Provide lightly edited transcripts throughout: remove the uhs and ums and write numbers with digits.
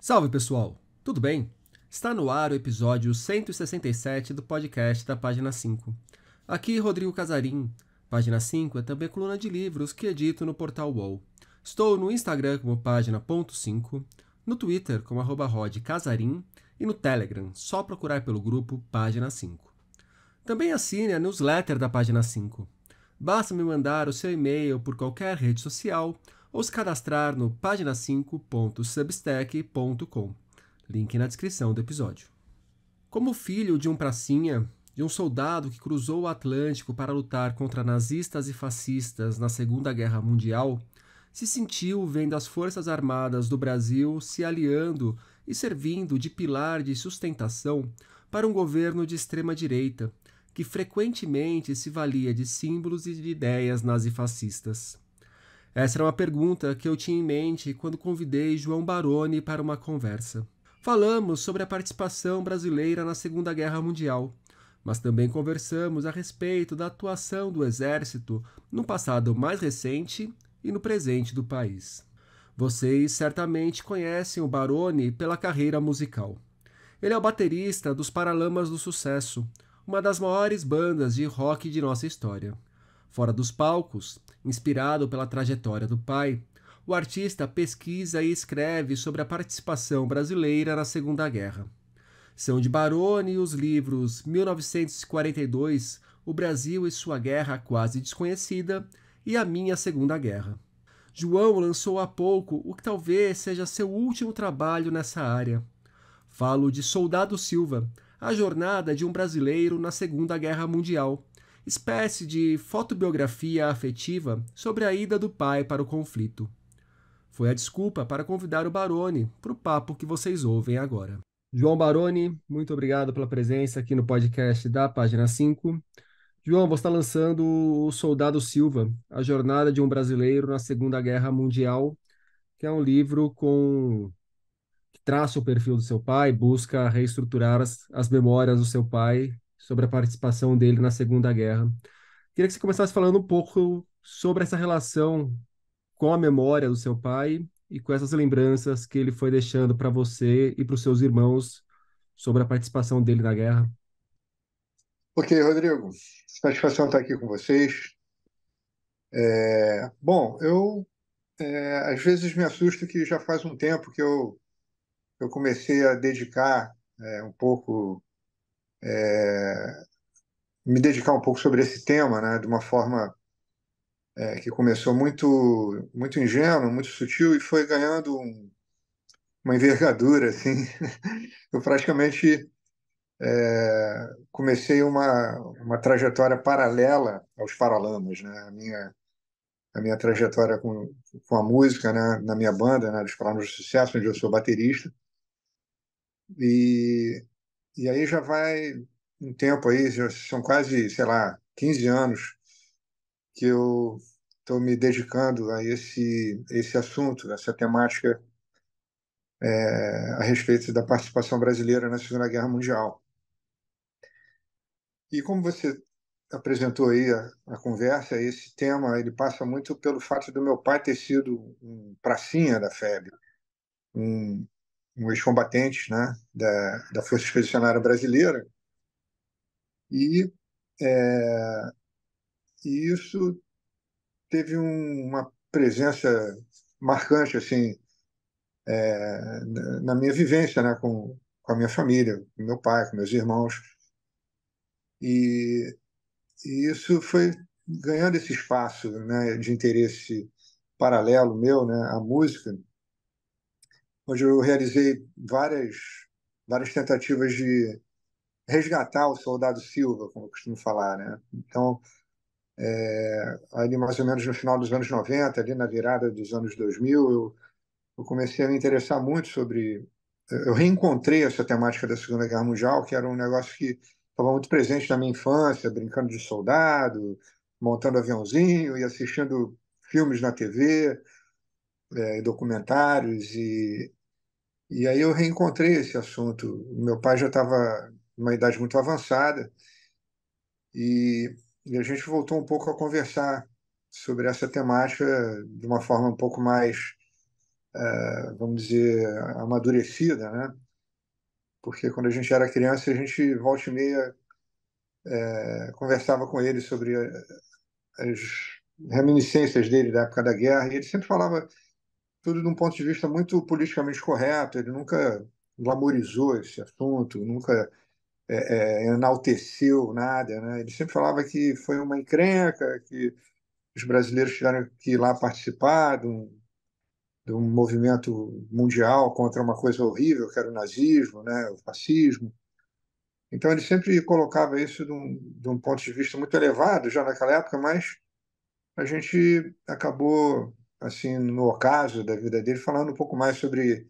Salve pessoal, tudo bem? Está no ar o episódio 167 do podcast da Página 5. Aqui Rodrigo Casarim. Página 5 é também coluna de livros que edito no portal UOL. Estou no Instagram como página.5, no Twitter como @rodcasarim e no Telegram, só procurar pelo grupo Página 5. Também assine a newsletter da Página 5. Basta me mandar o seu e-mail por qualquer rede social ou se cadastrar no página5.substack.com. Link na descrição do episódio. Como filho de um pracinha, de um soldado que cruzou o Atlântico para lutar contra nazistas e fascistas na Segunda Guerra Mundial, se sentiu vendo as Forças Armadas do Brasil se aliando e servindo de pilar de sustentação para um governo de extrema-direita, que frequentemente se valia de símbolos e de ideias nazifascistas. Essa era uma pergunta que eu tinha em mente quando convidei João Baroni para uma conversa. Falamos sobre a participação brasileira na Segunda Guerra Mundial, mas também conversamos a respeito da atuação do Exército no passado mais recente e no presente do país. Vocês certamente conhecem o Baroni pela carreira musical. Ele é o baterista dos Paralamas do Sucesso, uma das maiores bandas de rock de nossa história. Fora dos palcos, inspirado pela trajetória do pai, o artista pesquisa e escreve sobre a participação brasileira na Segunda Guerra. São de Baroni os livros 1942, O Brasil e Sua Guerra Quase Desconhecida e A Minha Segunda Guerra. João lançou há pouco o que talvez seja seu último trabalho nessa área. Falo de Soldado Silva, a jornada de um brasileiro na Segunda Guerra Mundial, espécie de fotobiografia afetiva sobre a ida do pai para o conflito. Foi a desculpa para convidar o Baroni para o papo que vocês ouvem agora. João Baroni, muito obrigado pela presença aqui no podcast da Página 5. João, você está lançando o Soldado Silva, a jornada de um brasileiro na Segunda Guerra Mundial, que é um livro que traça o perfil do seu pai, busca reestruturar as memórias do seu pai sobre a participação dele na Segunda Guerra. Queria que você começasse falando um pouco sobre essa relação com a memória do seu pai e com essas lembranças que ele foi deixando para você e para os seus irmãos sobre a participação dele na guerra. Ok, Rodrigo, satisfação estar aqui com vocês. Bom, eu às vezes me assusto que já faz um tempo que eu comecei a dedicar um pouco, me dedicar um pouco sobre esse tema, né, de uma forma que começou muito ingênua, muito sutil e foi ganhando uma envergadura, assim. Eu praticamente comecei uma trajetória paralela aos Paralamas, né? A minha trajetória com a música, né, na minha banda, né, dos Paralamas do Sucesso, onde eu sou baterista. E, e aí já vai um tempo aí, já são quase, sei lá, 15 anos que eu estou me dedicando a esse assunto, essa temática a respeito da participação brasileira na Segunda Guerra Mundial. E como você apresentou aí a conversa, esse tema ele passa muito pelo fato do meu pai ter sido um pracinha da FEB, um, um ex-combatente, né, da Força Expedicionária Brasileira, e, é, e isso teve uma presença marcante assim na minha vivência, né, com a minha família, com meu pai, com meus irmãos, e, e isso foi ganhando esse espaço, né, de interesse paralelo meu, né, à música, onde eu realizei várias tentativas de resgatar o Soldado Silva, como eu costumo falar, né? Então, ali mais ou menos no final dos anos 90, ali na virada dos anos 2000, eu comecei a me interessar muito sobre. Eu reencontrei essa temática da Segunda Guerra Mundial, que era um negócio que estava muito presente na minha infância, brincando de soldado, montando aviãozinho e assistindo filmes na TV, documentários, e aí eu reencontrei esse assunto. Meu pai já estava numa idade muito avançada, e a gente voltou um pouco a conversar sobre essa temática de uma forma um pouco mais vamos dizer, amadurecida, né? Porque quando a gente era criança, a gente volta e meia conversava com ele sobre as reminiscências dele da época da guerra, e ele sempre falava tudo de um ponto de vista muito politicamente correto. Ele nunca glamorizou esse assunto, nunca enalteceu nada, né? Ele sempre falava que foi uma encrenca, que os brasileiros tiveram que ir lá participar de um movimento mundial contra uma coisa horrível, que era o nazismo, né? O fascismo. Então ele sempre colocava isso de um ponto de vista muito elevado já naquela época, mas a gente acabou, assim, no ocaso da vida dele, falando um pouco mais sobre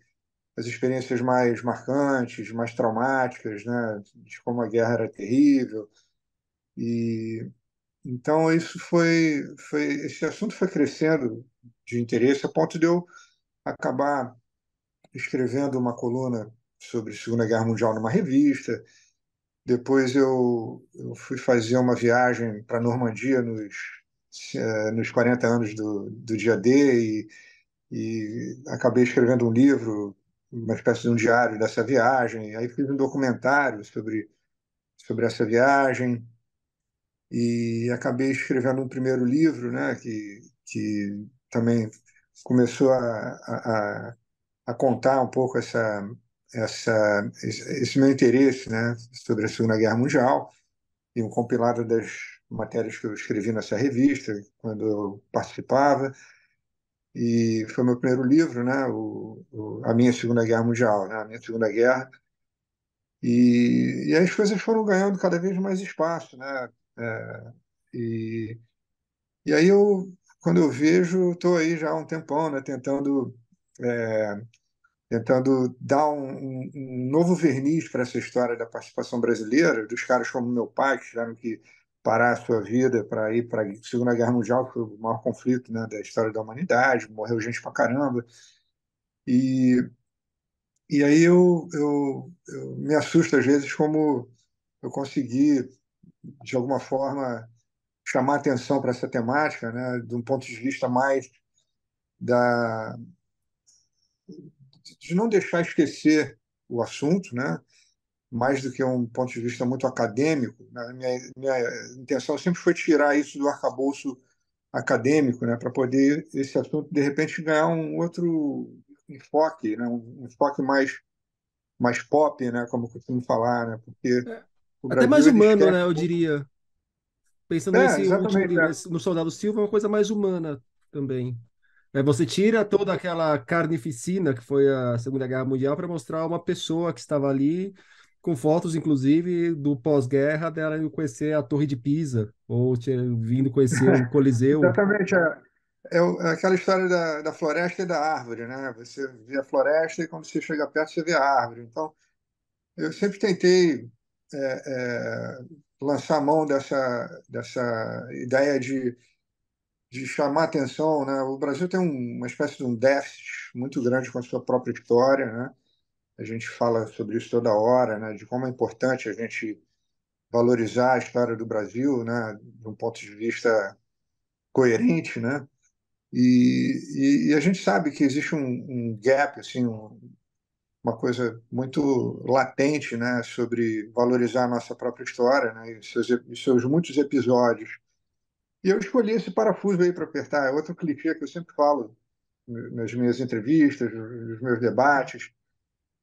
as experiências mais marcantes, mais traumáticas, né, de como a guerra era terrível. E então esse assunto foi crescendo de interesse a ponto de eu acabar escrevendo uma coluna sobre a Segunda Guerra Mundial numa revista. Depois eu fui fazer uma viagem para a Normandia nos 40 anos do dia D e acabei escrevendo um livro, uma espécie de um diário dessa viagem. Aí fiz um documentário sobre essa viagem e acabei escrevendo um primeiro livro, né, que também começou a contar um pouco esse meu interesse, né, sobre a Segunda Guerra Mundial e um compilado das matérias que eu escrevi nessa revista quando eu participava. E foi meu primeiro livro, né, A Minha Segunda Guerra Mundial, né, A Minha Segunda Guerra. E as coisas foram ganhando cada vez mais espaço, né? É, e, e aí quando eu vejo, estou aí já há um tempão, né, é, tentando dar um novo verniz para essa história da participação brasileira, dos caras como meu pai, que tiveram que parar a sua vida para ir para a Segunda Guerra Mundial, que foi o maior conflito, né, da história da humanidade, morreu gente pra caramba. E, e aí eu me assusto às vezes como eu consegui, de alguma forma, chamar atenção para essa temática, né, de um ponto de vista mais da, de não deixar esquecer o assunto, né, mais do que um ponto de vista muito acadêmico. Né? Minha intenção sempre foi tirar isso do arcabouço acadêmico, né, para poder esse assunto, de repente, ganhar um outro enfoque, né, um enfoque mais pop, né, como eu costumo falar, né, porque É, o até mais Brasil ele humano, né, esquece um eu pouco. diria. Pensando É, nesse último exatamente. livro, É. no Soldado Silva, é uma coisa mais humana também. É, você tira toda aquela carnificina que foi a Segunda Guerra Mundial para mostrar uma pessoa que estava ali, com fotos, inclusive, do pós-guerra dela indo conhecer a Torre de Pisa, ou vindo conhecer o Coliseu. Exatamente. É aquela história da floresta e da árvore, né? Você vê a floresta e quando você chega perto você vê a árvore. Então, eu sempre tentei é, é, lançar a mão dessa ideia de chamar atenção, né? O Brasil tem uma espécie de um déficit muito grande com a sua própria história, né? A gente fala sobre isso toda hora, né? De como é importante a gente valorizar a história do Brasil, né? De um ponto de vista coerente, né? E a gente sabe que existe um gap, assim, uma coisa muito latente, né? Sobre valorizar a nossa própria história, né? E seus muitos episódios. E eu escolhi esse parafuso aí para apertar. É outro clichê que eu sempre falo nas minhas entrevistas, nos meus debates.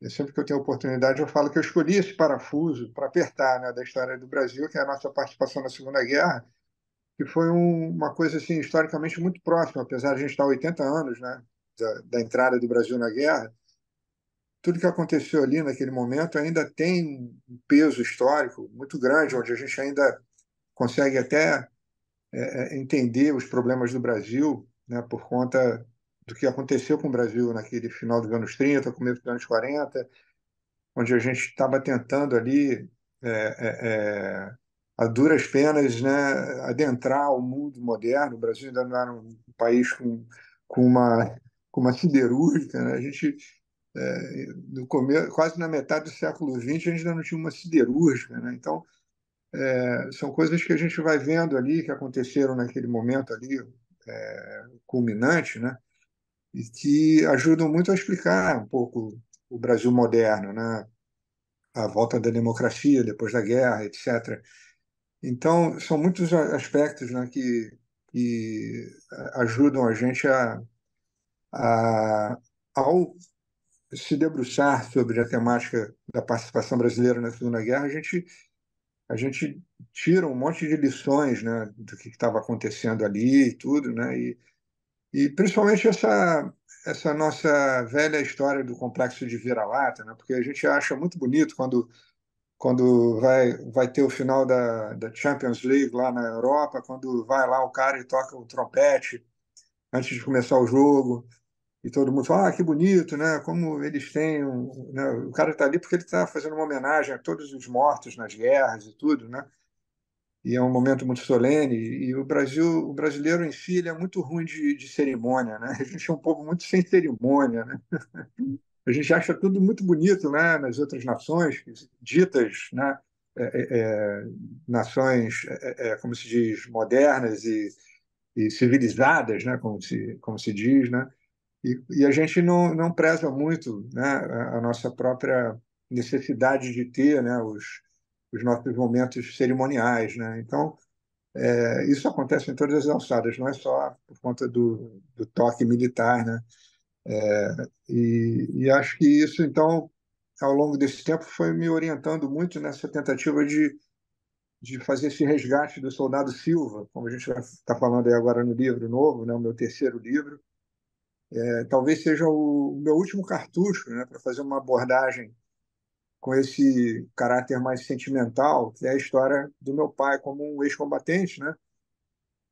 E sempre que eu tenho oportunidade, eu falo que eu escolhi esse parafuso para apertar, né, da história do Brasil, que é a nossa participação na Segunda Guerra, que foi uma coisa assim historicamente muito próxima, apesar de a gente estar há 80 anos, né, da entrada do Brasil na guerra. Tudo que aconteceu ali naquele momento ainda tem um peso histórico muito grande, onde a gente ainda consegue até entender os problemas do Brasil, né, por conta do que aconteceu com o Brasil naquele final dos anos 30, começo dos anos 40, onde a gente estava tentando ali, é, é, a duras penas, né, adentrar o mundo moderno. O Brasil ainda não era um país com uma, com uma siderúrgica, né? A gente, no começo, quase na metade do século XX, a gente ainda não tinha uma siderúrgica, né? Então, são coisas que a gente vai vendo ali, que aconteceram naquele momento ali, culminante, né? e que ajudam muito a explicar um pouco o Brasil moderno, né? A volta da democracia depois da guerra, etc. Então, são muitos aspectos, né, que ajudam a gente a, ao se debruçar sobre a temática da participação brasileira na Segunda Guerra, a gente tira um monte de lições, né, do que estava acontecendo ali e tudo, né, e principalmente essa nossa velha história do complexo de vira-lata, né, porque a gente acha muito bonito quando vai ter o final da Champions League lá na Europa, quando vai lá o cara e toca o trompete antes de começar o jogo, e todo mundo fala, que bonito, né? Como eles têm, né? O cara está ali porque ele está fazendo uma homenagem a todos os mortos nas guerras e tudo, né? E é um momento muito solene. E o brasileiro em si, ele é muito ruim de cerimônia, né? A gente é um povo muito sem cerimônia, né? A gente acha tudo muito bonito, né? Nas outras nações, ditas, né? É, é, é, nações, como se diz, modernas e civilizadas, né? Como se diz, né? E a gente não preza muito, né, a nossa própria necessidade de ter, né, os nossos momentos cerimoniais. Né? Então, isso acontece em todas as alçadas, não é só por conta do toque militar. Né? E acho que isso, então, ao longo desse tempo, foi me orientando muito nessa tentativa de fazer esse resgate do soldado Silva, como a gente está falando aí agora no livro novo, né, o meu terceiro livro. Talvez seja o meu último cartucho, né, para fazer uma abordagem com esse caráter mais sentimental, que é a história do meu pai como um ex-combatente, né?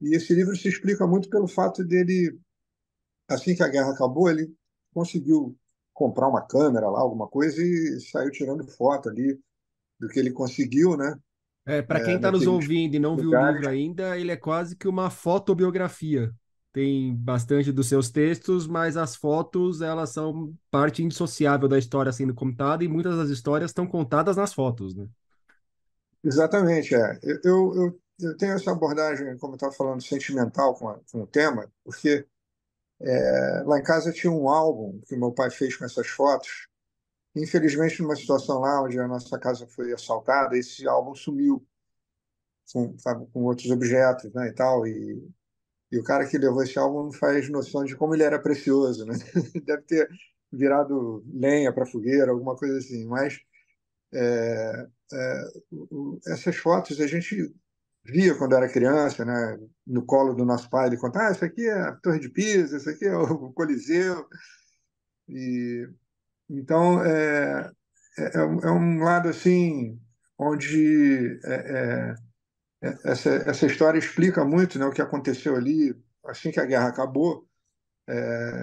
E esse livro se explica muito pelo fato dele, assim que a guerra acabou, ele conseguiu comprar uma câmera lá, alguma coisa, e saiu tirando foto ali do que ele conseguiu, né? Para quem está nos Naqueles ouvindo e não viu o lugares. livro ainda, ele é quase que uma fotobiografia. Tem bastante dos seus textos, mas as fotos, elas são parte indissociável da história sendo contada e muitas das histórias estão contadas nas fotos, né? Exatamente, é. Eu tenho essa abordagem, como eu estava falando, sentimental com o tema, porque lá em casa tinha um álbum que meu pai fez com essas fotos. Infelizmente, numa situação lá onde a nossa casa foi assaltada, esse álbum sumiu com, sabe, com outros objetos, né, e tal. E o cara que levou esse álbum não faz noção de como ele era precioso, né? Deve ter virado lenha para fogueira, alguma coisa assim. Mas essas fotos a gente via quando era criança, né? No colo do nosso pai, ele contava, isso aqui é a Torre de Pisa, isso aqui é o Coliseu. E então é um lado assim onde essa história explica muito, né, o que aconteceu ali assim que a guerra acabou.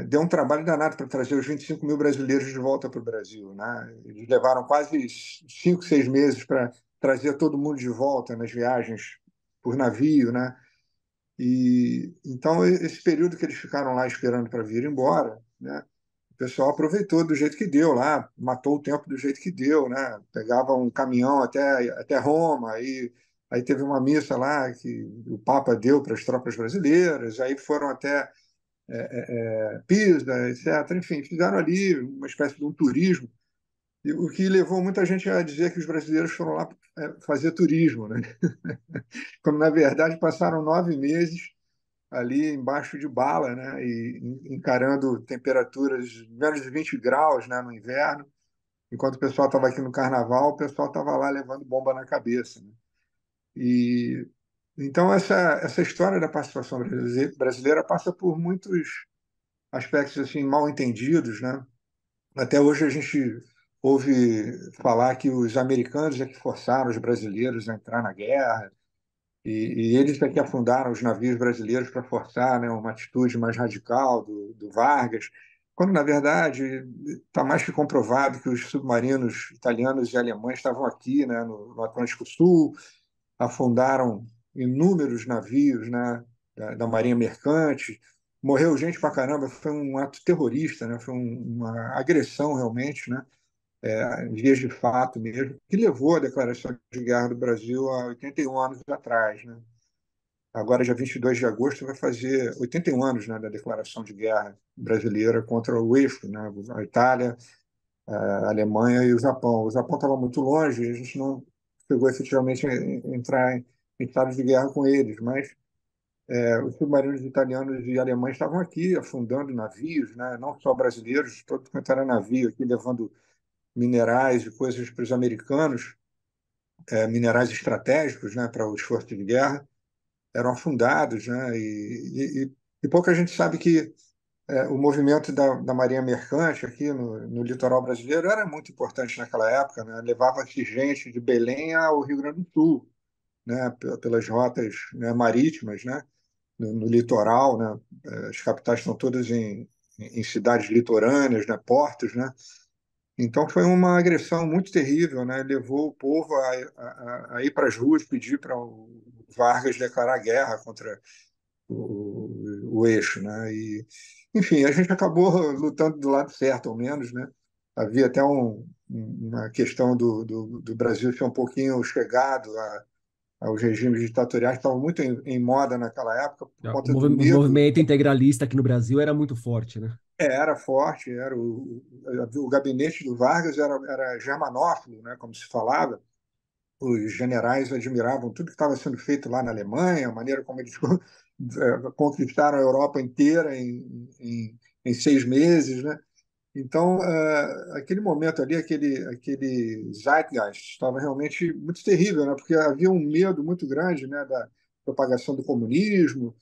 Deu um trabalho danado para trazer os 25 mil brasileiros de volta para o Brasil, né? Eles levaram quase 5, 6 meses para trazer todo mundo de volta nas viagens por navio, né? E então esse período que eles ficaram lá esperando para vir embora, né? O pessoal aproveitou do jeito que deu lá, matou o tempo do jeito que deu, né? Pegava um caminhão até Roma, aí teve uma missa lá que o Papa deu para as tropas brasileiras, aí foram até Pisa, etc. Enfim, fizeram ali uma espécie de um turismo, o que levou muita gente a dizer que os brasileiros foram lá fazer turismo, né? Quando, na verdade, passaram 9 meses ali embaixo de bala, né? E encarando temperaturas menos de 20 graus, né? No inverno. Enquanto o pessoal estava aqui no carnaval, o pessoal estava lá levando bomba na cabeça. Né? E então essa história da participação brasileira passa por muitos aspectos assim mal entendidos, né? Até hoje a gente ouve falar que os americanos é que forçaram os brasileiros a entrar na guerra e eles é que afundaram os navios brasileiros para forçar, né, uma atitude mais radical do Vargas, quando na verdade está mais que comprovado que os submarinos italianos e alemães estavam aqui, né, no Atlântico Sul, afundaram inúmeros navios, né, da Marinha Mercante. Morreu gente pra caramba, foi um ato terrorista, né? Foi uma agressão realmente, né? Em vias de fato mesmo, que levou à declaração de guerra do Brasil há 81 anos atrás, né? agora dia 22 de agosto, vai fazer 81 anos, né, da declaração de guerra brasileira contra o eixo, né, a Itália, a Alemanha e o Japão. O Japão estava muito longe, a gente não chegou efetivamente a entrar em estado de guerra com eles, mas os submarinos italianos e alemães estavam aqui afundando navios, né, não só brasileiros, todo quanto era navio aqui levando minerais e coisas para os americanos, minerais estratégicos, né, para o esforço de guerra, eram afundados, né, e pouca gente sabe que o movimento da Marinha Mercante aqui no litoral brasileiro era muito importante naquela época, né? Levava-se gente de Belém ao Rio Grande do Sul, né? Pelas rotas, né, marítimas, né? No litoral, né? As capitais estão todas em cidades litorâneas, né? Portos, né? Então foi uma agressão muito terrível, né? Levou o povo a ir para as ruas pedir para o Vargas declarar guerra contra o eixo, né? E, enfim, a gente acabou lutando do lado certo, ao menos, né? Havia até uma questão do Brasil ser um pouquinho chegado aos regimes ditatoriais, que estavam muito em moda naquela época por conta do O medo. movimento integralista aqui no Brasil era muito forte, né? Era forte, era o gabinete do Vargas era germanófilo, né? Como se falava. Os generais admiravam tudo que estava sendo feito lá na Alemanha, a maneira como eles conquistaram a Europa inteira em 6 meses, né? Então, aquele momento ali, aquele zeitgeist, estava realmente muito terrível, né? Porque havia um medo muito grande, né, da propagação do comunismo,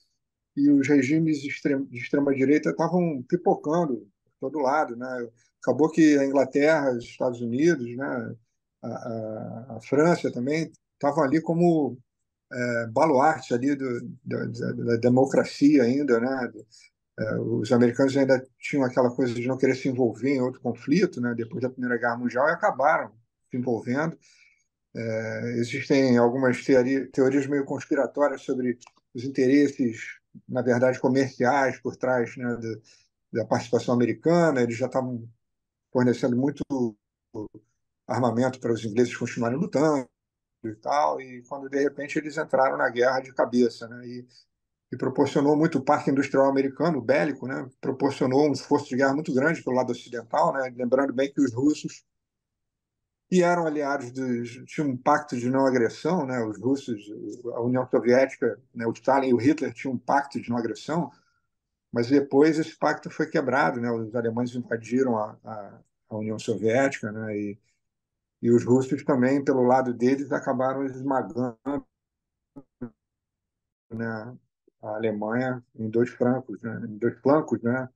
e os regimes de extrema-direita estavam pipocando por todo lado, né? Acabou que a Inglaterra, os Estados Unidos, né, a França também estavam ali como baluartes ali da democracia ainda, né? Os americanos ainda tinham aquela coisa de não querer se envolver em outro conflito, né? Depois da Primeira Guerra Mundial, e acabaram se envolvendo. Existem algumas teorias meio conspiratórias sobre os interesses, na verdade, comerciais por trás, né, da participação americana. Eles já estavam fornecendo muito armamento para os ingleses continuarem lutando e tal, e quando de repente eles entraram na guerra de cabeça, né, e proporcionou muito o parque industrial americano, bélico, né, proporcionou um esforço de guerra muito grande pelo lado ocidental, né, lembrando bem que os russos que eram aliados tinham um pacto de não agressão, né, os russos, a União Soviética, né, o Stalin e o Hitler tinham um pacto de não agressão, mas depois esse pacto foi quebrado, né, os alemães invadiram a União Soviética, né, e os russos também, pelo lado deles, acabaram esmagando, né, a Alemanha em dois flancos, né,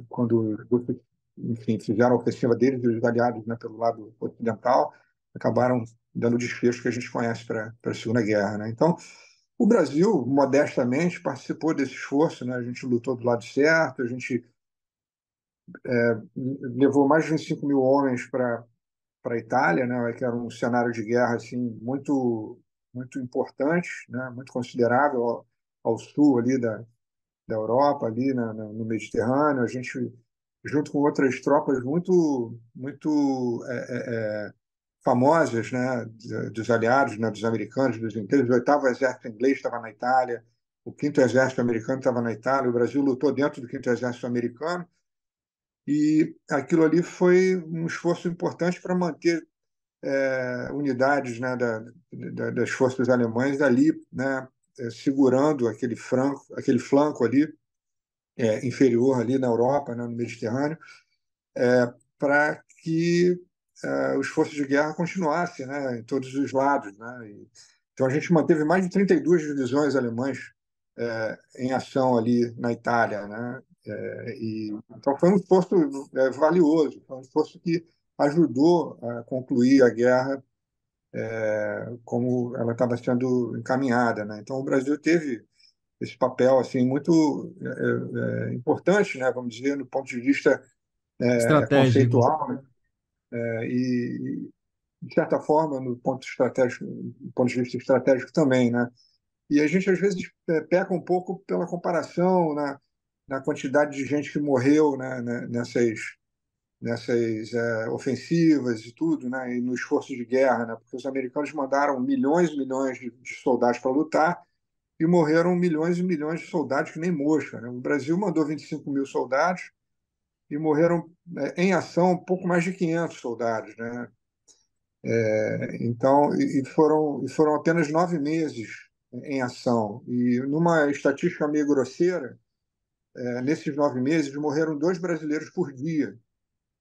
quando os russos, enfim, fizeram a ofensiva deles e os aliados, né, pelo lado ocidental, acabaram dando o desfecho que a gente conhece para a Segunda Guerra, né? Então, o Brasil, modestamente, participou desse esforço, né? A gente lutou do lado certo, a gente levou mais de 25 mil homens para a Itália, né, que era um cenário de guerra assim muito importante, né, muito considerável ao sul ali da Europa, ali no Mediterrâneo. A gente, junto com outras tropas muito famosas, né, dos aliados, né, dos americanos, dos ingleses. O oitavo exército inglês estava na Itália, o quinto exército americano estava na Itália. O Brasil lutou dentro do quinto exército americano. E aquilo ali foi um esforço importante para manter unidades, né, das forças alemãs ali, né, segurando aquele flanco ali, inferior ali na Europa, né, no Mediterrâneo, para que os esforço de guerra continuasse, né, em todos os lados, né. Então a gente manteve mais de 32 divisões alemãs em ação ali na Itália, né. Então foi um esforço valioso, foi um esforço que ajudou a concluir a guerra como ela estava sendo encaminhada, né? Então o Brasil teve esse papel assim muito importante, né? Vamos dizer, do ponto de vista Estratégico. conceitual, né? E de certa forma no ponto estratégico, do ponto de vista estratégico também, né? E a gente às vezes peca um pouco pela comparação na quantidade de gente que morreu, né? nessas ofensivas e tudo, né, e no esforço de guerra, né, porque os americanos mandaram milhões e milhões de soldados para lutar e morreram milhões e milhões de soldados que nem mosca, né? O Brasil mandou 25 mil soldados e morreram em ação um pouco mais de 500 soldados, né? Então, e foram apenas 9 meses em ação. E numa estatística meio grosseira, nesses 9 meses morreram 2 brasileiros por dia,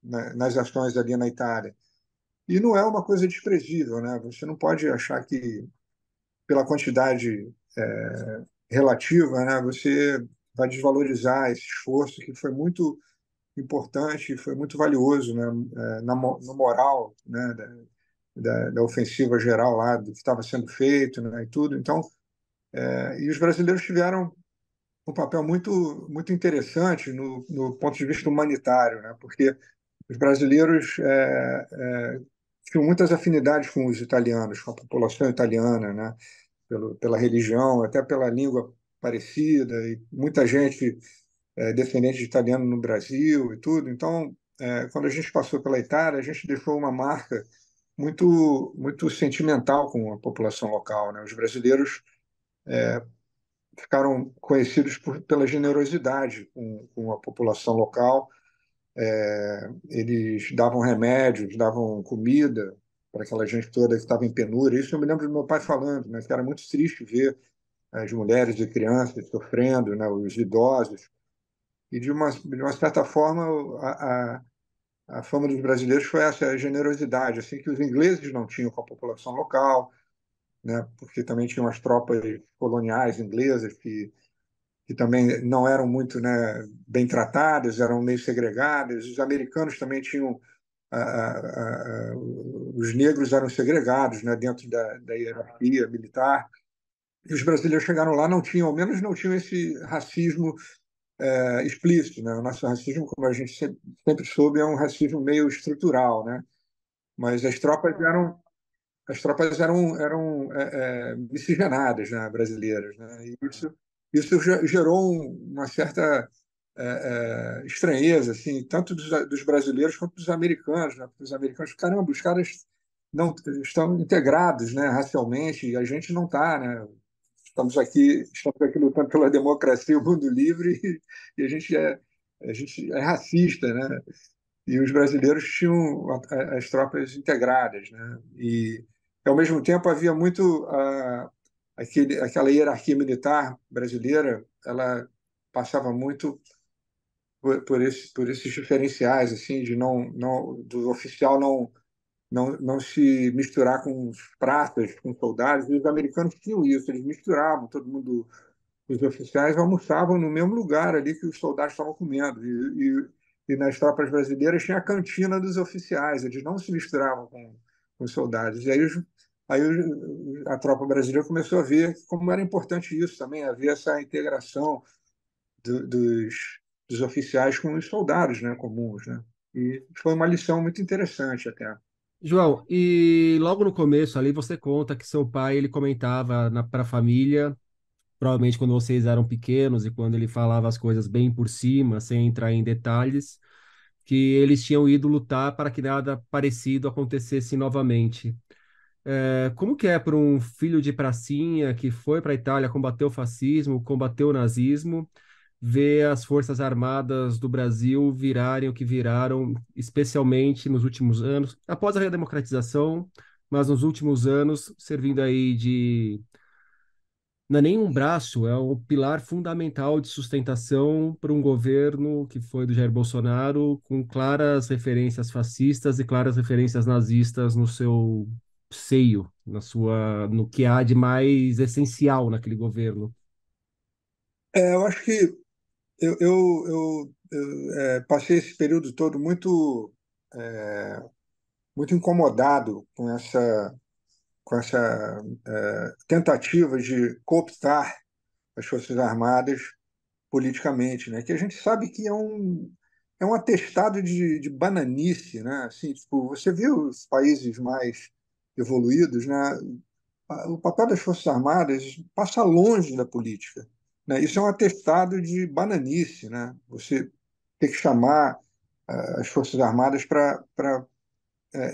né, nas ações ali na Itália. E não é uma coisa desprezível, né? Você não pode achar que, pela quantidade relativa, né, você vai desvalorizar esse esforço que foi muito importante, foi muito valioso, né, no moral, né, da ofensiva geral lá, do que estava sendo feito, né, e tudo. Então, e os brasileiros tiveram um papel muito interessante no ponto de vista humanitário, né, porque os brasileiros tinham muitas afinidades com os italianos, com a população italiana, né, pela religião, até pela língua parecida, e muita gente descendente de italiano no Brasil e tudo. Então, quando a gente passou pela Itália, a gente deixou uma marca muito sentimental com a população local, né? Os brasileiros ficaram conhecidos pela generosidade com a população local. Eles davam remédios, davam comida para aquela gente toda que estava em penúria. Isso eu me lembro do meu pai falando, né? Que era muito triste ver as mulheres e crianças sofrendo, né? Os idosos. E, de uma certa forma, a fama dos brasileiros foi essa a generosidade, assim, que os ingleses não tinham com a população local, né? Porque também tinham as tropas coloniais inglesas que também não eram muito, né, bem tratadas, eram meio segregadas. Os americanos também tinham os negros eram segregados, né, dentro da hierarquia militar. E os brasileiros chegaram lá, não tinham, ao menos não tinham esse racismo explícito, né? O nosso racismo, como a gente sempre soube, é um racismo meio estrutural, né? Mas as tropas eram miscigenadas, né, brasileiras, né? E isso gerou uma certa estranheza, assim, tanto dos brasileiros quanto dos americanos, né? Porque os americanos, caramba, os caras não estão integrados, né, racialmente, e a gente não está, né? Estamos aqui lutando pela democracia, o mundo livre, e a gente é racista, né? E os brasileiros tinham as tropas integradas, né? E ao mesmo tempo havia muito aquela hierarquia militar brasileira, ela passava muito por esses diferenciais, assim, de do oficial não se misturar com os pratas, com os soldados. E os americanos tinham isso, eles misturavam, todo mundo, os oficiais almoçavam no mesmo lugar ali que os soldados estavam comendo. E nas tropas brasileiras tinha a cantina dos oficiais, eles não se misturavam com os soldados. E a tropa brasileira começou a ver como era importante isso também, haver essa integração dos oficiais com os soldados, né, comuns, né? E foi uma lição muito interessante até. João, e logo no começo ali você conta que seu pai ele comentava para a família, provavelmente quando vocês eram pequenos e quando ele falava as coisas bem por cima, sem entrar em detalhes, que eles tinham ido lutar para que nada parecido acontecesse novamente. Como que é para um filho de pracinha que foi para a Itália, combateu o fascismo, combateu o nazismo, ver as Forças Armadas do Brasil virarem o que viraram, especialmente nos últimos anos, após a redemocratização, mas nos últimos anos, servindo aí de não é nem um braço, é um pilar fundamental de sustentação para um governo que foi do Jair Bolsonaro, com claras referências fascistas e claras referências nazistas no seu seio, no que há de mais essencial naquele governo. Eu acho que eu passei esse período todo muito incomodado com essa tentativa de cooptar as Forças Armadas politicamente, né? Que a gente sabe que é um atestado de bananice, né? Assim, tipo, você vê os países mais evoluídos, né? O papel das Forças Armadas passa longe da política, né? Isso é um atestado de bananice, né? Você ter que chamar as Forças Armadas para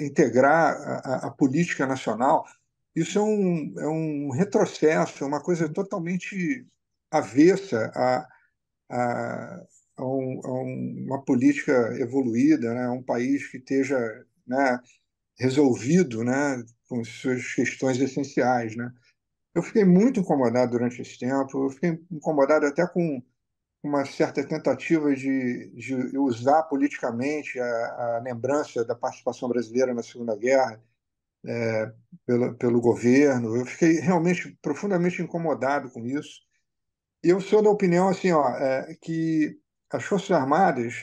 integrar a política nacional. Isso é um retrocesso, é uma coisa totalmente avessa a, uma política evoluída, né? Um país que esteja, né, resolvido, né, com suas questões essenciais, né? Eu fiquei muito incomodado durante esse tempo, eu fiquei incomodado até com uma certa tentativa de usar politicamente a lembrança da participação brasileira na Segunda Guerra pelo governo. Eu fiquei realmente profundamente incomodado com isso. E eu sou da opinião assim, ó, que as Forças Armadas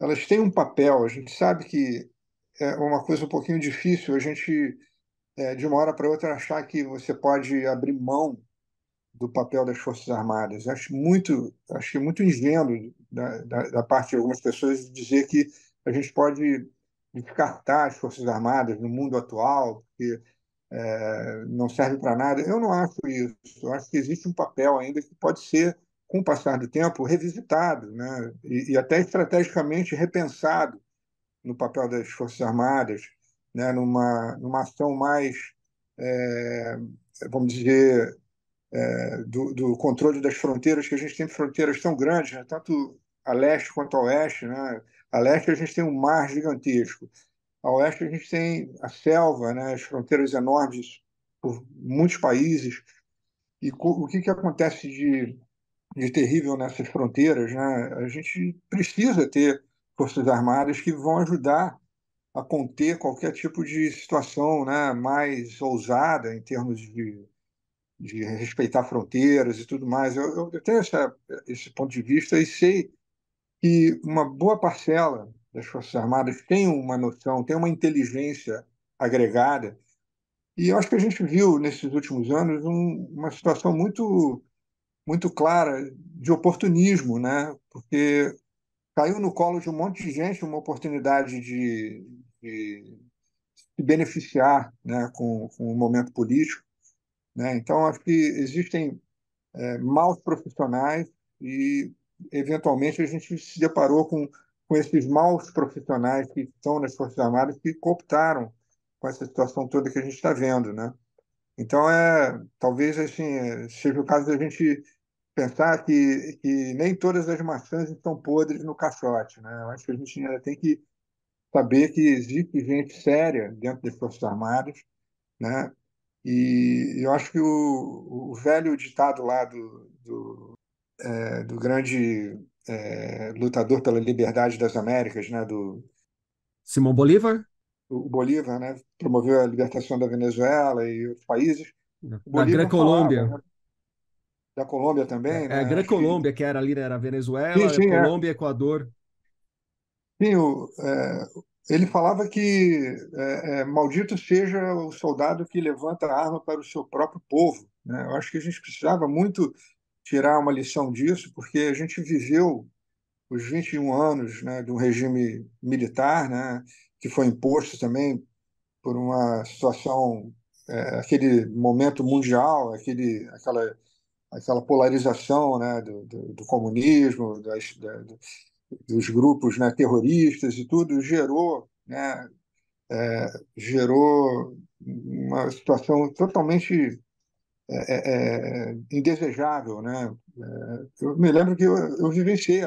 elas têm um papel. A gente sabe que é uma coisa um pouquinho difícil a gente de uma hora para outra achar que você pode abrir mão do papel das Forças Armadas. Acho que é muito ingênuo da parte de algumas pessoas dizer que a gente pode descartar as Forças Armadas no mundo atual, porque não serve para nada. Eu não acho isso. Eu acho que existe um papel ainda que pode ser, com o passar do tempo, revisitado, né? E até estrategicamente repensado no papel das Forças Armadas, né? Numa ação mais, é, vamos dizer, do controle das fronteiras, que a gente tem fronteiras tão grandes, né? Tanto a leste quanto a oeste. Né? A leste a gente tem um mar gigantesco. A oeste a gente tem a selva, né? As fronteiras enormes por muitos países. E o que acontece de terrível nessas fronteiras? Né? A gente precisa ter forças armadas que vão ajudar a conter qualquer tipo de situação, né, mais ousada em termos de respeitar fronteiras e tudo mais. Eu tenho esse ponto de vista e sei que uma boa parcela das Forças Armadas tem uma noção, tem uma inteligência agregada. E eu acho que a gente viu nesses últimos anos uma situação muito clara de oportunismo, né? Porque caiu no colo de um monte de gente uma oportunidade de se beneficiar, né, com o momento político. Né? Então, acho que existem maus profissionais e, eventualmente, a gente se deparou com esses maus profissionais que estão nas Forças Armadas que cooptaram com essa situação toda que a gente está vendo, né? Então, talvez assim, seja o caso da gente pensar que nem todas as maçãs estão podres no caixote, né? Eu acho que a gente ainda tem que saber que existe gente séria dentro das Forças Armadas, né? E eu acho que o velho ditado lá do grande lutador pela liberdade das Américas, né, Simão Bolívar, o Bolívar, né, promoveu a libertação da Venezuela e outros países. O da Bolívar falava, Gran-Colômbia. né, da Colômbia também, É a né, acho que Gran-Colômbia, que era ali, né? Era sim, Venezuela, sim, Colômbia e Equador. sim, ele falava que maldito seja o soldado que levanta a arma para o seu próprio povo, né? Eu acho que a gente precisava muito tirar uma lição disso, porque a gente viveu os 21 anos, né, de um regime militar, né, que foi imposto também por uma situação, aquele momento mundial, aquela polarização, né, do comunismo, dos grupos, né, terroristas e tudo, gerou uma situação totalmente indesejável. Né? Eu me lembro que eu vivenciei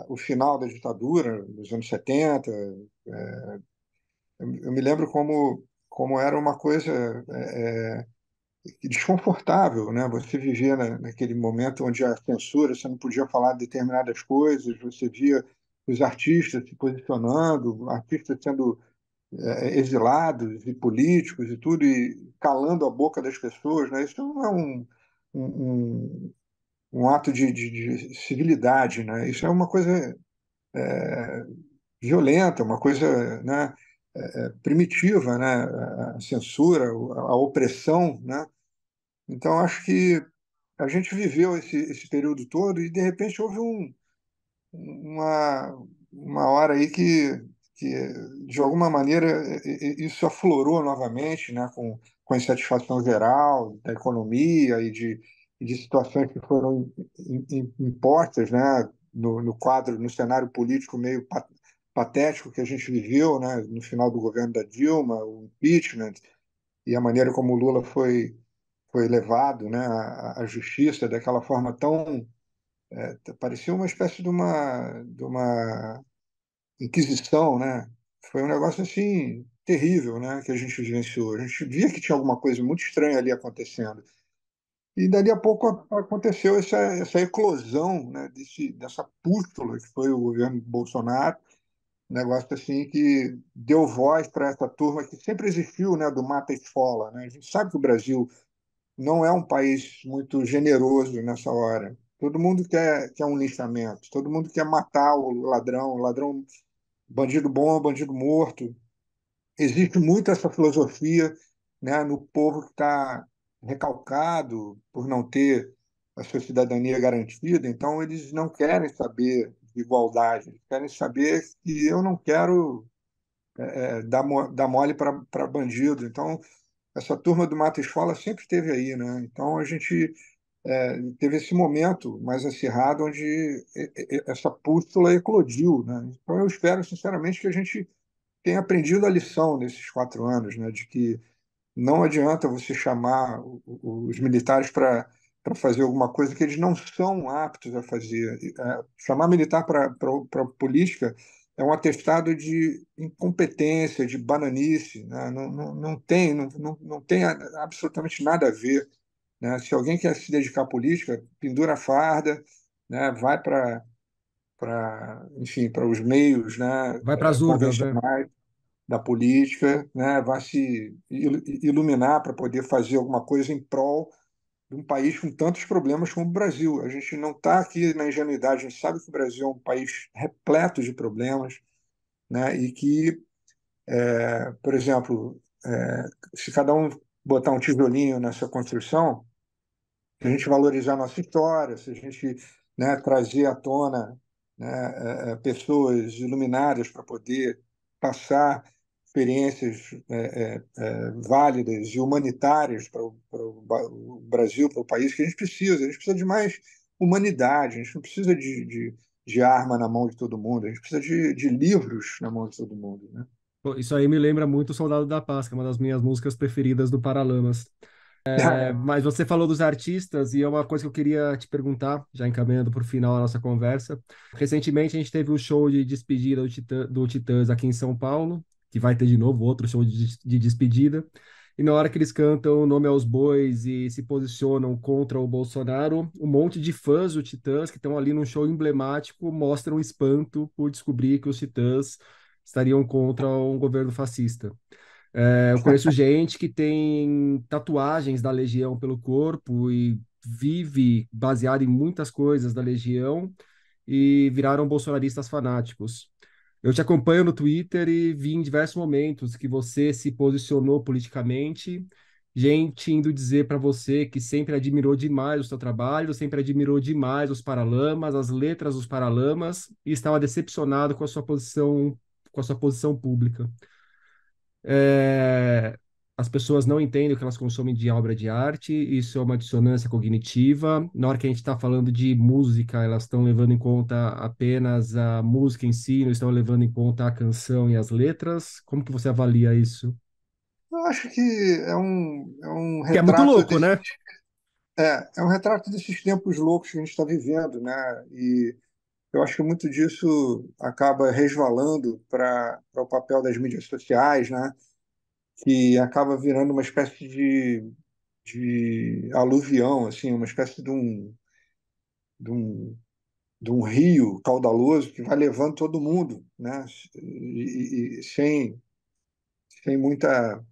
o final da ditadura, nos anos 70. Eu me lembro como era uma coisa desconfortável, né? Você vivia naquele momento onde a censura, você não podia falar de determinadas coisas, você via os artistas se posicionando, artistas sendo exilados e políticos e tudo, e calando a boca das pessoas, né? Isso não é um, um ato de civilidade, né? Isso é uma coisa violenta, uma coisa, né, primitiva, né, a censura, a opressão, né? Então acho que a gente viveu esse período todo e de repente houve uma uma hora aí que de alguma maneira isso aflorou novamente, né, com a insatisfação geral da economia e de situações que foram impostas, né, no quadro, no cenário político meio patético que a gente viveu, né, no final do governo da Dilma, o impeachment e a maneira como o Lula foi levado, né, à justiça daquela forma tão parecia uma espécie de uma inquisição, né? Foi um negócio assim terrível, né, que a gente vivenciou. A gente via que tinha alguma coisa muito estranha ali acontecendo. E dali a pouco aconteceu essa eclosão, né, dessa pústula que foi o governo Bolsonaro, um negócio assim que deu voz para essa turma que sempre existiu, né, do mata e esfola, né? A gente sabe que o Brasil não é um país muito generoso nessa hora. Todo mundo quer um linchamento, todo mundo quer matar o ladrão, bandido bom, bandido morto. Existe muito essa filosofia, né, no povo que está recalcado por não ter a sua cidadania garantida, então eles não querem saber de igualdade, eles querem saber que eu não quero dar mole para bandido. Então, essa turma do Mata Escola sempre esteve aí, né? Então, a gente teve esse momento mais acirrado onde essa pústula eclodiu, né? Então, eu espero, sinceramente, que a gente tenha aprendido a lição nesses 4 anos, né? De que não adianta você chamar os militares para fazer alguma coisa que eles não são aptos a fazer. Chamar militar para política é um atestado de incompetência, de bananice, né? Não tem absolutamente nada a ver, né? Se alguém quer se dedicar à política, pendura a farda, né? Vai enfim, para os meios, né? Vai para as urnas, né? Convencionais da política, né, vai se iluminar para poder fazer alguma coisa em prol de um país com tantos problemas como o Brasil. A gente não está aqui na ingenuidade, a gente sabe que o Brasil é um país repleto de problemas, né, e que, por exemplo, se cada um botar um tijolinho nessa construção, se a gente valorizar a nossa história, se a gente, né, trazer à tona, né, pessoas iluminadas para poder passar experiências válidas e humanitárias para o Brasil, para o país, que a gente precisa de mais humanidade, a gente não precisa de arma na mão de todo mundo, a gente precisa de livros na mão de todo mundo, né? Pô, isso aí me lembra muito o Soldado da Paz, que é uma das minhas músicas preferidas do Paralamas. Mas você falou dos artistas e é uma coisa que eu queria te perguntar, já encaminhando para o final da nossa conversa. Recentemente a gente teve o show de despedida do Titãs aqui em São Paulo, que vai ter de novo outro show de despedida. E na hora que eles cantam o Nome aos Bois e se posicionam contra o Bolsonaro, um monte de fãs do Titãs que estão ali num show emblemático mostram espanto por descobrir que os Titãs estariam contra um governo fascista. Eu conheço gente que tem tatuagens da Legião pelo corpo e vive baseado em muitas coisas da Legião e viraram bolsonaristas fanáticos. Eu te acompanho no Twitter e vi em diversos momentos que você se posicionou politicamente, gente indo dizer para você que sempre admirou demais o seu trabalho, sempre admirou demais os Paralamas, as letras dos Paralamas e estava decepcionado com a sua posição pública. É, as pessoas não entendem o que elas consomem de obra de arte, isso é uma dissonância cognitiva. Na hora que a gente está falando de música, elas estão levando em conta apenas a música em si, não estão levando em conta a canção e as letras. Como que você avalia isso? Eu acho que é um Que é muito retrato louco, desse, né? é um retrato desses tempos loucos que a gente está vivendo, né? E eu acho que muito disso acaba resvalando para o papel das mídias sociais, né? Que acaba virando uma espécie de aluvião, assim, uma espécie de um, de um rio caudaloso que vai levando todo mundo, né? E sem muita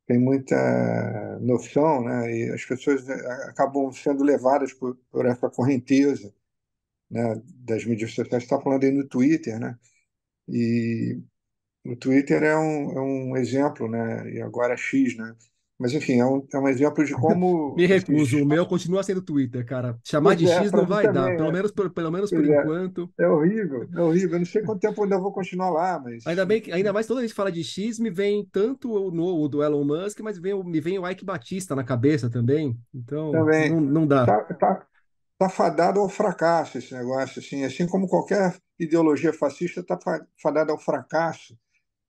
tem muita noção, né? E as pessoas acabam sendo levadas por essa correnteza, né? Das mídias sociais. Você está falando aí no Twitter, né? E o Twitter é um exemplo, né? E agora é X, né? Mas, enfim, é um exemplo de como Me recuso, o esses. meu continua sendo Twitter, cara. Chamar Pois de é, X para não mim vai dar, também, é. pelo menos por Pois é. enquanto. É horrível, é horrível. Eu não sei quanto tempo eu ainda vou continuar lá, mas Ainda bem que, ainda mais toda vez que fala de X, me vem tanto o do Elon Musk, mas me vem o Ike Batista na cabeça também. Então, também não dá. tá. tá fadado ao fracasso esse negócio, assim como qualquer ideologia fascista está fadada ao fracasso,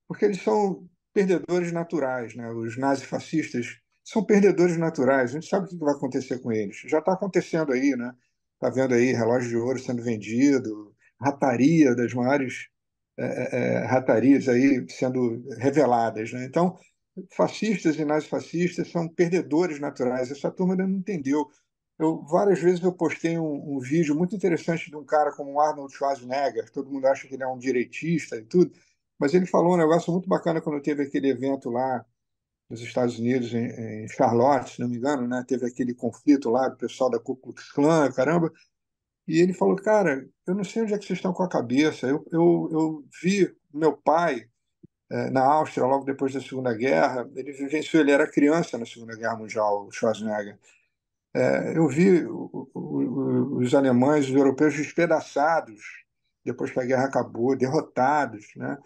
porque eles são perdedores naturais, né? Os nazifascistas são perdedores naturais. A gente sabe o que vai acontecer com eles. Já está acontecendo aí, né? Está vendo aí relógio de ouro sendo vendido, rataria das maiores ratarias aí sendo reveladas, né? Então, fascistas e nazifascistas são perdedores naturais. Essa turma ainda não entendeu. Várias vezes eu postei um vídeo muito interessante de um cara como o Arnold Schwarzenegger. Todo mundo acha que ele é um direitista e tudo, mas ele falou um negócio muito bacana quando teve aquele evento lá nos Estados Unidos, em Charlotte, se não me engano, né? Teve aquele conflito lá do pessoal da Ku Klux Klan, caramba. E ele falou, cara, eu não sei onde é que vocês estão com a cabeça. Eu vi meu pai na Áustria, logo depois da Segunda Guerra. Ele vivenciou, ele era criança na Segunda Guerra Mundial, o Schwarzenegger. Eu vi os alemães, os europeus despedaçados depois que a guerra acabou, derrotados, né?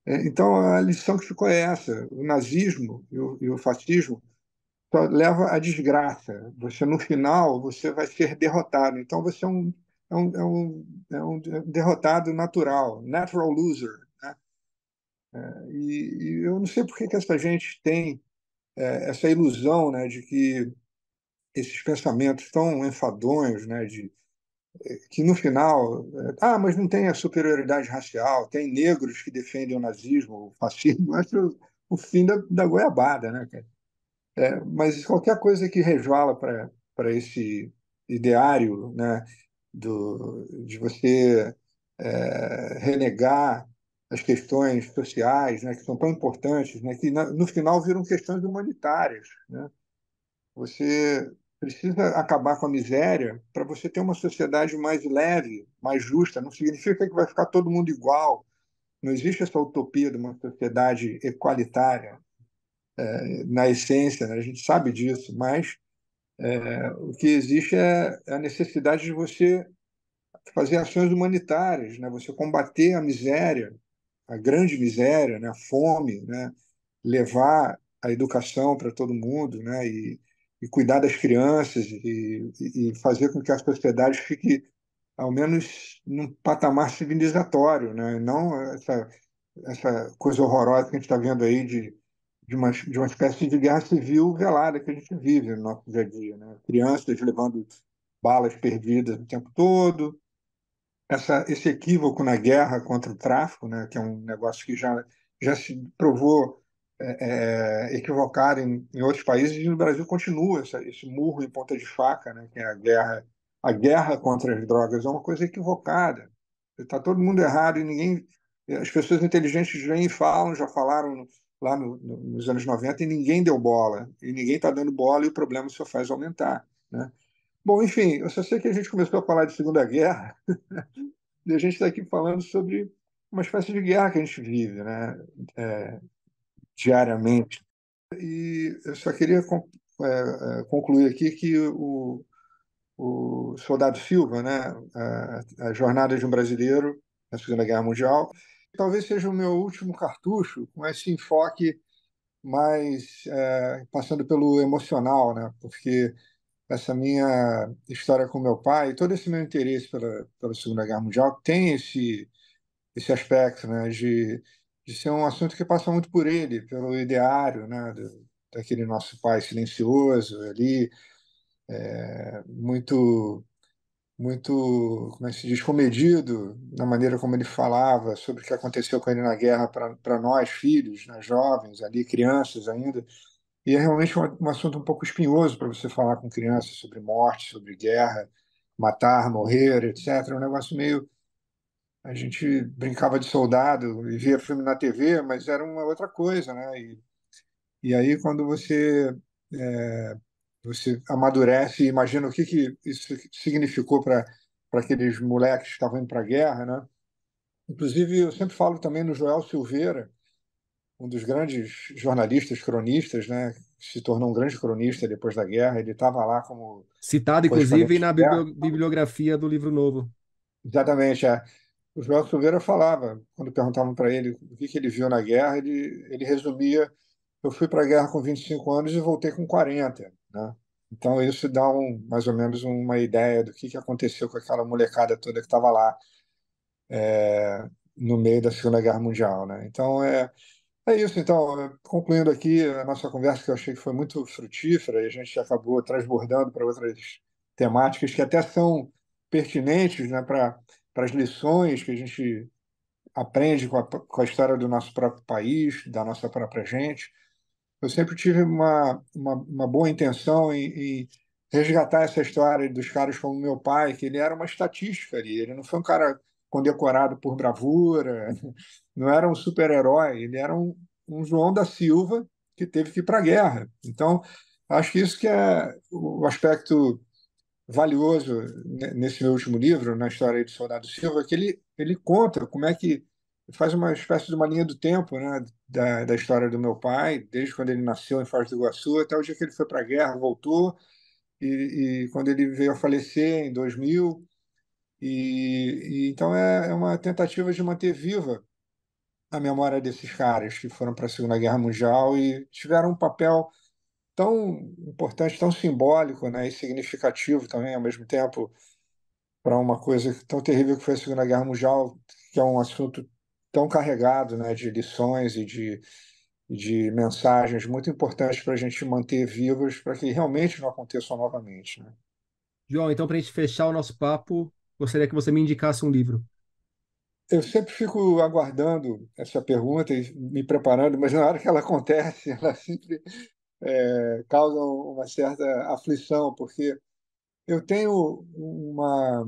Então, a lição que ficou é essa: o nazismo e o fascismo só leva à desgraça. Você, no final, você vai ser derrotado. Então, você é um derrotado natural, natural loser, né? E eu não sei por que essa gente tem essa ilusão, né, de que esses pensamentos tão enfadonhos, né, que no final, mas não tem a superioridade racial, tem negros que defendem o nazismo, o fascismo, acho o fim da goiabada, né, cara? Mas qualquer coisa que resvala para esse ideário, né, de você renegar as questões sociais, né, que são tão importantes, né, que no final viram questões humanitárias, né? Você precisa acabar com a miséria para você ter uma sociedade mais leve, mais justa. Não significa que vai ficar todo mundo igual. Não existe essa utopia de uma sociedade equalitária na essência, né? A gente sabe disso, mas o que existe é a necessidade de você fazer ações humanitárias, né? Você combater a miséria, a grande miséria, né? A fome, né? Levar a educação para todo mundo, né? E cuidar das crianças e fazer com que a sociedade fique, ao menos, num patamar civilizatório, né? Não essa coisa horrorosa que a gente está vendo aí de uma espécie de guerra civil velada que a gente vive no nosso dia a dia, né? Crianças levando balas perdidas o tempo todo, esse equívoco na guerra contra o tráfico, né, que é um negócio que já se provou equivocado em outros países, e no Brasil continua esse murro em ponta de faca, né, que é a guerra contra as drogas é uma coisa equivocada. Está todo mundo errado e ninguém, as pessoas inteligentes vêm e falam, já falaram lá nos anos 90 e ninguém deu bola, e ninguém está dando bola e o problema só faz aumentar, né? Bom, enfim, eu só sei que a gente começou a falar de Segunda Guerra e a gente está aqui falando sobre uma espécie de guerra que a gente vive, né, diariamente. E eu só queria concluir aqui que o Soldado Silva, né, a jornada de um brasileiro na Segunda Guerra Mundial, talvez seja o meu último cartucho com esse enfoque mais passando pelo emocional, né, porque essa minha história com meu pai, todo esse meu interesse pela Segunda Guerra Mundial tem esse aspecto, né, de ser um assunto que passa muito por ele, pelo ideário, né, daquele nosso pai silencioso ali, muito, muito, como é que se diz, comedido na maneira como ele falava sobre o que aconteceu com ele na guerra para nós, filhos, né, jovens ali, crianças ainda. E é realmente um assunto um pouco espinhoso para você falar com crianças sobre morte, sobre guerra, matar, morrer, etc. É um negócio meio. A gente brincava de soldado e via filme na TV, mas era uma outra coisa, né? E aí, quando você amadurece e imagina o que isso significou para aqueles moleques que estavam indo para a guerra, né? Inclusive, eu sempre falo também no Joel Silveira, um dos grandes jornalistas, cronistas, né? Que se tornou um grande cronista depois da guerra. Ele estava lá como Citado, inclusive, correspondente na de guerra. bibliografia do livro novo. Exatamente, é. O Joel Silveira falava, quando perguntavam para ele o que ele viu na guerra, ele resumia: eu fui para a guerra com 25 anos e voltei com 40, né? Então, isso dá mais ou menos uma ideia do que aconteceu com aquela molecada toda que estava lá no meio da Segunda Guerra Mundial, né? Então, é isso. Então, concluindo aqui a nossa conversa, que eu achei que foi muito frutífera, e a gente acabou transbordando para outras temáticas que até são pertinentes, né, para as lições que a gente aprende com a história do nosso próprio país, da nossa própria gente. Eu sempre tive uma boa intenção em resgatar essa história dos caras como meu pai, que ele era uma estatística ali, ele não foi um cara condecorado por bravura, não era um super-herói, ele era um João da Silva que teve que ir para a guerra. Então, acho que isso que é o aspecto valioso nesse meu último livro, na história do Soldado Silva, que ele conta como é que faz uma espécie de uma linha do tempo, né, da história do meu pai, desde quando ele nasceu em Foz do Iguaçu até o dia que ele foi para a guerra, voltou, e quando ele veio a falecer em 2000. E então é uma tentativa de manter viva a memória desses caras que foram para a Segunda Guerra Mundial e tiveram um papel tão importante, tão simbólico, né, e significativo também ao mesmo tempo para uma coisa tão terrível que foi a Segunda Guerra Mundial, que é um assunto tão carregado, né, de lições e de mensagens muito importantes para a gente manter vivas, para que realmente não aconteçam novamente, né? João, então, para a gente fechar o nosso papo, gostaria que você me indicasse um livro. Eu sempre fico aguardando essa pergunta e me preparando, mas na hora que ela acontece, ela sempre causa uma certa aflição, porque eu tenho uma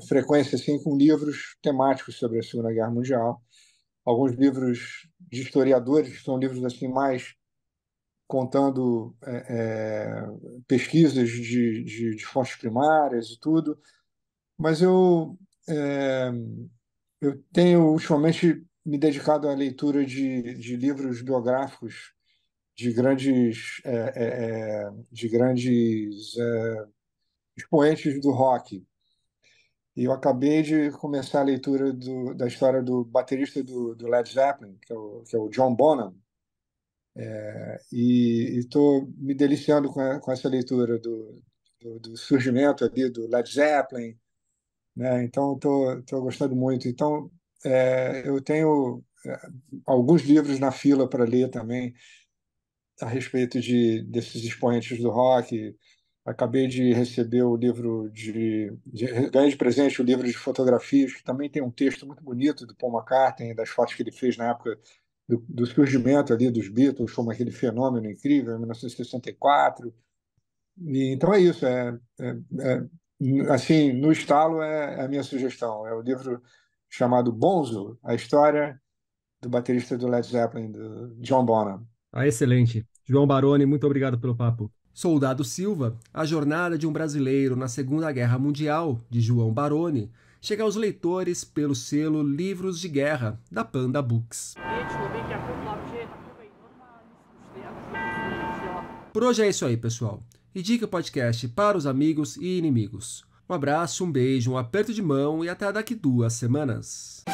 frequência assim com livros temáticos sobre a Segunda Guerra Mundial, alguns livros de historiadores que são livros assim mais contando pesquisas de fontes primárias e tudo, mas é, eu tenho ultimamente me dedicado à leitura de livros biográficos de grandes expoentes do rock. E eu acabei de começar a leitura da história do baterista do Led Zeppelin, que é o John Bonham, e estou me deliciando com essa leitura do surgimento ali do Led Zeppelin, né? Então estou gostando muito. Então eu tenho alguns livros na fila para ler também a respeito desses expoentes do rock. Acabei de receber o livro ganhei de presente o livro de fotografias, que também tem um texto muito bonito do Paul McCartney, das fotos que ele fez na época do surgimento ali dos Beatles, como aquele fenômeno incrível, em 1964. Então é isso. Assim, no estalo é a minha sugestão. É o livro chamado Bonzo, a história do baterista do Led Zeppelin, do John Bonham. Ah, excelente. João Baroni, muito obrigado pelo papo. Soldado Silva, a jornada de um brasileiro na Segunda Guerra Mundial, de João Baroni, chega aos leitores pelo selo Livros de Guerra, da Panda Books. Por hoje é isso aí, pessoal. Indique o podcast para os amigos e inimigos. Um abraço, um beijo, um aperto de mão e até daqui 2 semanas.